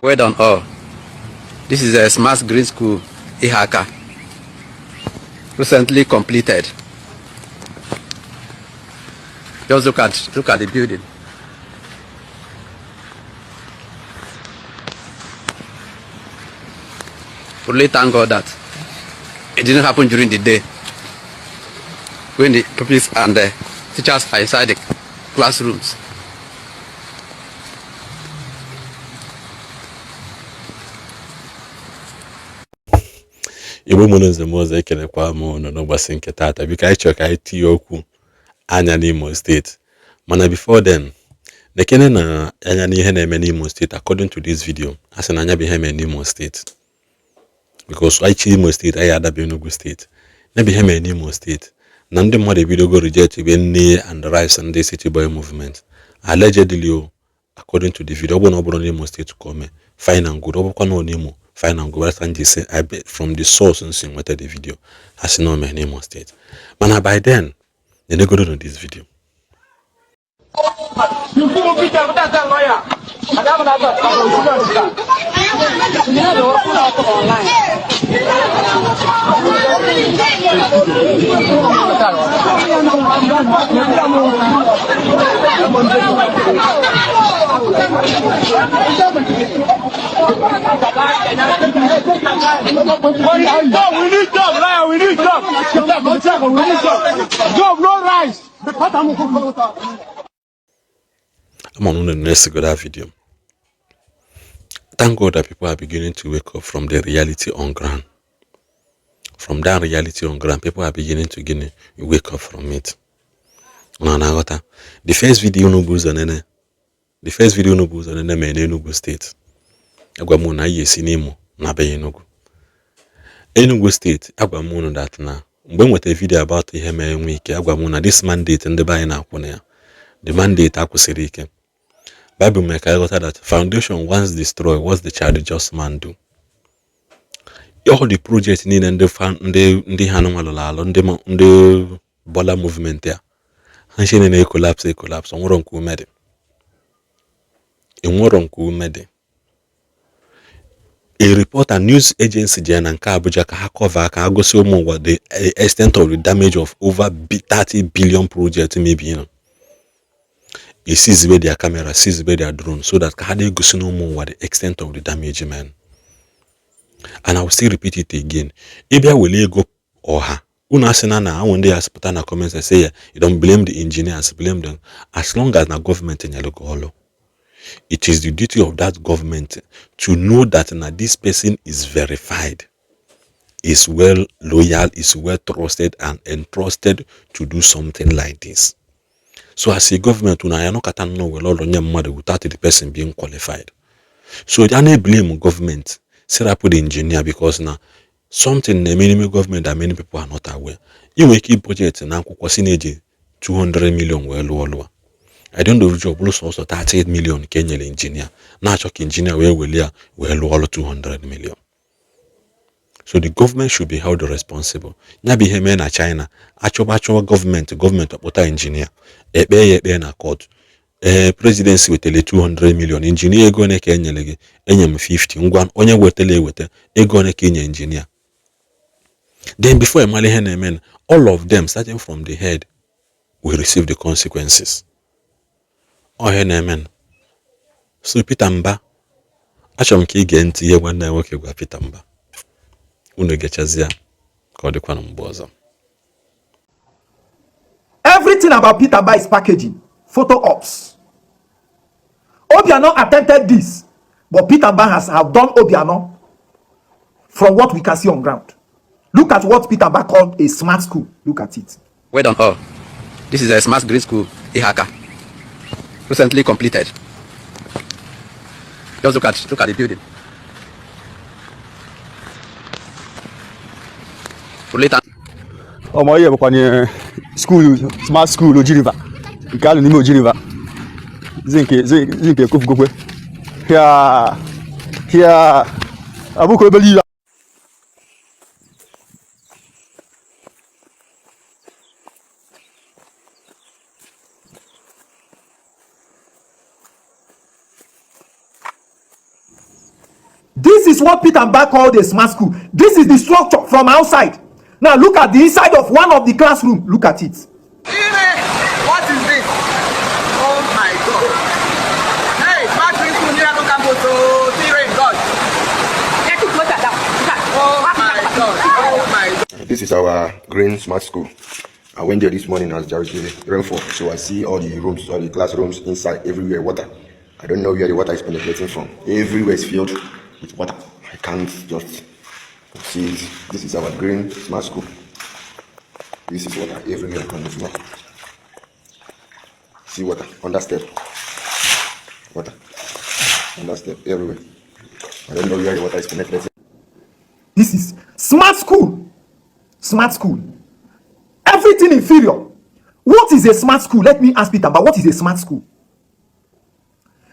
Well done all. This is a smart green school, Ihaka, recently completed. Just look at the building. Only thank God that it didn't happen during the day when the pupils and the teachers are inside the classrooms. Igbo monos the most ekelekwa m unu n'ụbọchị nke tata biko anyị chọrọ ka anyị tinye okwu anya n'Imo State mana before then nekene na anya n'ihe na-eme n'Imo State according to this video asị na anya bụ ihe mere n'Imo State because anyị chi Imo State anyị adabe Enugu State nya bụ ihe mere n'Imo State na ndị mmadụ ebidogo reject ibe nne and rice ndị city boy movement allegedly according to the video ọ bụ na ọ bụrụ n'Imo State ka o mee fine and good ọ bụkwa na n'Imo fine and good and say I bet from the source and see what the video has no man Imo State. Man, by then they go on this video. We need job, liar, we need job. Job, no rice. I'm on the next go that video. Thank God that people are beginning to wake up from the reality on ground. From that reality on ground, people are beginning to wake up from it. The first video no booze on any. The first video no booze on any man Enugu State. Agwamuna yesi n'Imo na be Enugu. Enugu State agwamuna that na. When we a video about ihe mere nwike agwamuna this mandate ndị ba na akwụna ya. The mandate akwụsịrị ike. Bible make I got that foundation once destroyed, what's the child just man do? All the projects need and the Hanumalalo, and the Bola movement there. And she didn't collapse, on what uncle made it. In what uncle made it. A reporter news agency Jan and Kabuja Kahakova Kagosomo what the extent of the damage of over 30 billion projects maybe you know. He sees where their camera, sees where their drone, so that Kahade goes no more what the extent of the damage, man. And I will still repeat it again. Ibia will go or her. Unasenana, one day I put on a comments and say, you don't blame the engineers, blame them. As long as the government in Yaloko, it is the duty of that government to know that this person is verified, is well loyal, is well trusted and entrusted to do something like this. So as a government, I no katan no well all on mother without the person being qualified. So they don't blame government, set up with the engineer because now something the minimum government that many people are not aware. You will keep budget and Uncle 200 million well. I don't know job also 38 million Kenyan engineer. Natural engineer well 200 million. So the government should be held responsible. Nabi heme na China. Actual government of engineer. Ebe na court. Presidency wetele 200 million. Engineer ego ne Kenya lege. Enyem 50. Ngwan onye wetele wete. Ego ne Kenya engineer. Then before emali hene all of them starting from the head will receive the consequences. Oh hene So Peter Mbah. Achom ki ige nti ye wana woke gwa Peter Mbah. Everything about Peter Mbah is packaging, photo ops. Obiano attempted this, but Peter Mbah has outdone Obiano from what we can see on ground. Look at what Peter Mbah called a smart school. Look at it. Well done all. This is a smart green school, Ihaka, recently completed. Just look at the building. Ọmọ yẹ bọkwa ni school smart school Ojiriva nke alụ n'ime Ojiriva zinke kofugokwe hia abụkọ obele iwe This is what Peter Mbah called a smart school. This is the structure from outside. Now look at the inside of one of the classroom. Look at it. What is this? Oh my God. Hey, smart school near no campus to see rain God. Oh my God. Oh my God. This is our green smart school. I went there this morning as there was rainfall, so I see all the rooms, all the classrooms inside, everywhere water. I don't know where the water is penetrating from. Everywhere is filled with water. I can't just see it. This is our green smart school. This is water everywhere on the floor. See water, under step. Water, under step, everywhere. I don't know where the water is penetrating. This is smart school. Smart school. Everything inferior. What is a smart school? Let me ask Peter, but what is a smart school?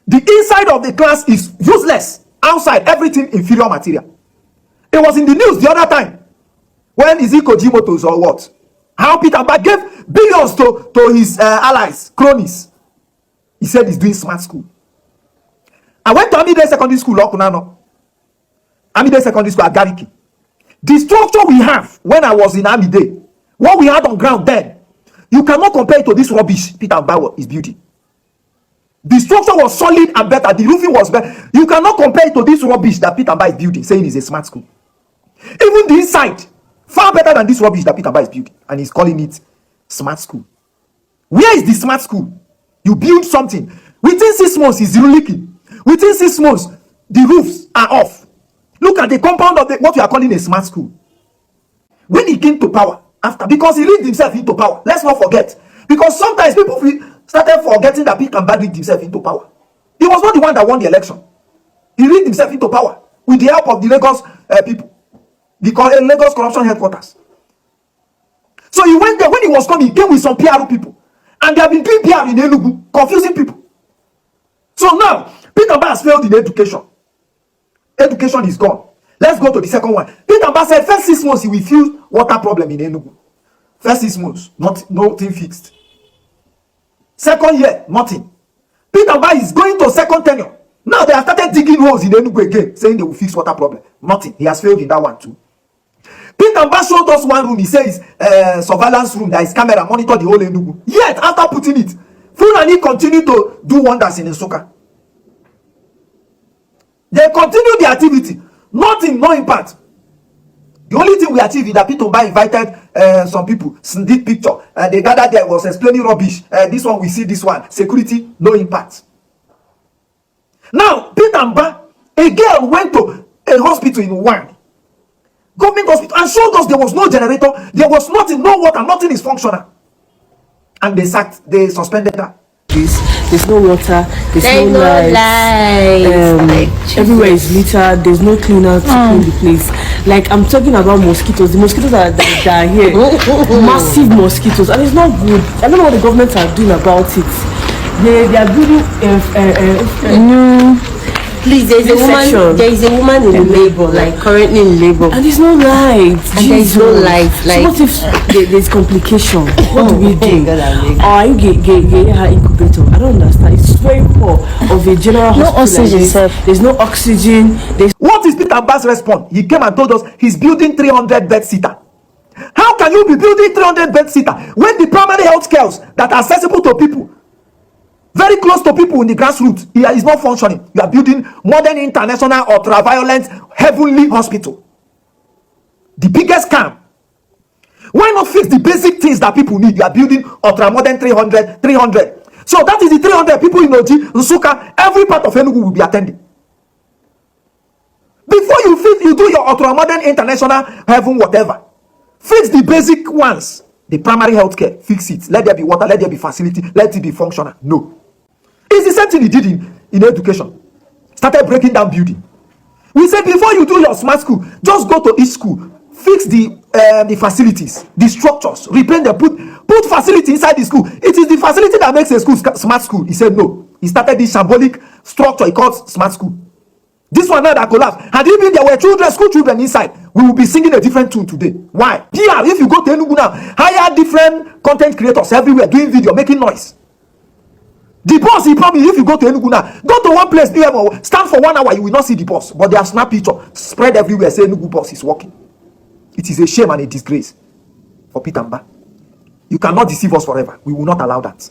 The inside of the class is useless. Outside, everything inferior material. It was in the news the other time. When is it Kojimoto's or what? How Peter Mbah gave billions to his allies, cronies. He said he's doing smart school. I went to Amide Secondary School, Okunano. Amide Secondary School at Gariki. The structure we have when I was in Amide, what we had on ground then, you cannot compare it to this rubbish Peter Mbah is building. The structure was solid and better. The roofing was better. You cannot compare it to this rubbish that Peter Mbah is building, saying it's a smart school. Even the inside, far better than this rubbish that Peter Mbah is building, and he's calling it smart school. Where is the smart school? You build something. Within 6 months, it's leaking. Within 6 months, the roofs are off. Look at the compound of what you are calling a smart school. When he came to power, after, because he leaked himself into power. Let's not forget. Because sometimes people started forgetting that Peter Mbah leaked himself into power. He was not the one that won the election. He leaked himself into power with the help of the Lagos people. The Lagos corruption headquarters. So he went there. When he was coming, he came with some PR people. And they have been doing PR in Enugu, confusing people. So now, Peter Mbah has failed in education. Education is gone. Let's go to the second one. Peter Mbah said first 6 months he will feel water problem in Enugu. First 6 months, nothing fixed. Second year, nothing. Peter Mbah is going to second tenure. Now they have started digging holes in Enugu again, saying they will fix water problem. Nothing. He has failed in that one too. Peter Mbah showed us one room. He says surveillance room. There is camera monitor the whole Enugu. Yet after putting it, Fulani continue to do wonders in Nsukka. They continue the activity. Nothing, no impact. The only thing we achieved is that Peter Mbah invited some people, did picture. They gathered there, was explaining rubbish. This one, we see this one. Security, no impact. Now, Peter Mbah, a girl went to a hospital in One, government hospital, and showed us there was no generator, there was nothing, no water, nothing is functional. And they suspended her. There's no water, there's no light. Everywhere is littered, there's no cleaner to clean the place. Like, I'm talking about mosquitoes. The mosquitoes that are here, massive mosquitoes, and it's not good. I don't know what the government are doing about it. They are building please, there is a woman in labor, like currently in labor, and there's no light. And there is no light. Like, so what if there's complication? What do we do? Or you get her incubator? I don't understand. It's very poor of a general hospital. No oxygen, like there's no oxygen. What is Peter Mbah's response? He came and told us he's building 300 bed sitter. How can you be building 300 bed sitter when the primary health cares that are accessible to people, very close to people in the grassroots, is not functioning? You are building modern, international, ultra-violent, heavenly hospital. The biggest scam. Why not fix the basic things that people need? You are building ultra-modern 300. So that is the 300 people in Oji, Nsukka, every part of Enugu will be attending. Before you do your ultra-modern, international, heaven, whatever, fix the basic ones. The primary health care, fix it. Let there be water, let there be facility, let it be functional. No. It's the same thing he did in education. Started breaking down building. We said before you do your smart school, just go to each school, fix the facilities, the structures, repaint them, put facility inside the school. It is the facility that makes a school smart school. He said no. He started this shambolic structure he calls smart school. This one now that collapsed. Had even there were children, school children inside, we will be singing a different tune today. Why? PR, if you go to Enugu now, hire different content creators everywhere doing video, making noise. The bus, he promised, if you go to Enugu now, go to one place, stand for 1 hour, you will not see the bus. But they have snapped picture, spread everywhere, say Enugu bus is working. It is a shame and a disgrace for Peter Mbah. You cannot deceive us forever. We will not allow that.